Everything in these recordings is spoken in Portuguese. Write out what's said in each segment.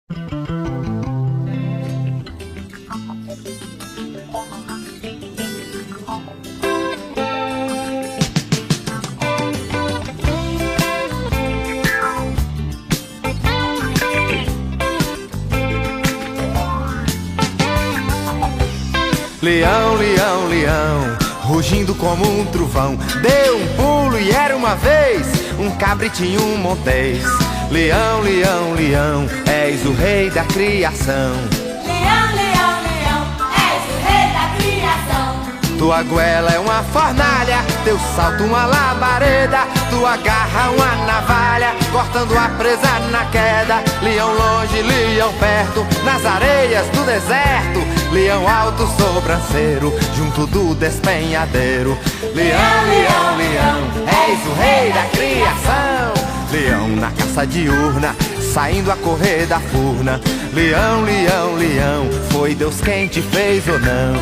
Leão, leão, leão, rugindo como um trovão, deu um pulo e era uma vez um cabritinho, um montês. Leão, leão, leão, és o rei da criação. Leão, leão, leão, és o rei da criação. Tua goela é uma fornalha, teu salto uma labareda, tua garra uma navalha, cortando a presa na queda. Leão longe, leão perto, nas areias do deserto. Leão alto, sobranceiro, junto do despenhadeiro. Leão, leão, leão, és o rei da criação. Leão na caça diurna, saindo a correr da furna. Leão, leão, leão, foi Deus quem te fez ou não?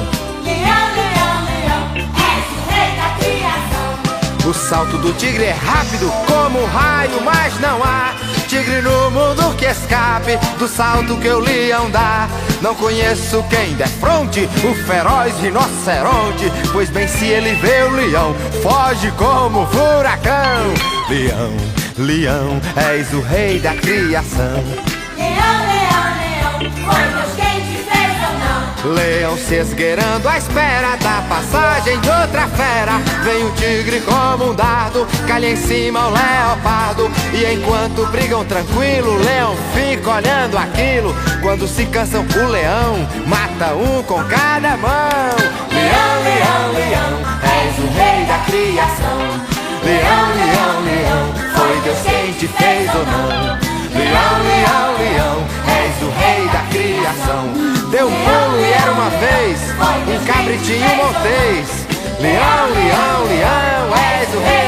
Leão, leão, leão, és o rei da criação. O salto do tigre é rápido como um raio, mas não há tigre no mundo que escape do salto que o leão dá. Não conheço quem defronte o feroz rinoceronte, pois bem se ele vê o leão, foge como furacão. Leão, leão, és o rei da criação. Leão, leão, leão, foi Deus quem te fez ou não? Leão se esgueirando à espera da passagem de outra fera. Vem o tigre como um dardo, calha em cima o leopardo. E enquanto brigam tranquilo, o leão fica olhando aquilo. Quando se cansam, o leão mata um com cada mão. Leão, leão, leão, és o rei da criação. Leão, leão, leão, foi Deus quem te fez ou não? Leão, leão, leão, és o rei da criação. Deu um pulo e era uma vez um cabritinho montês. Leão, leão, leão, és o rei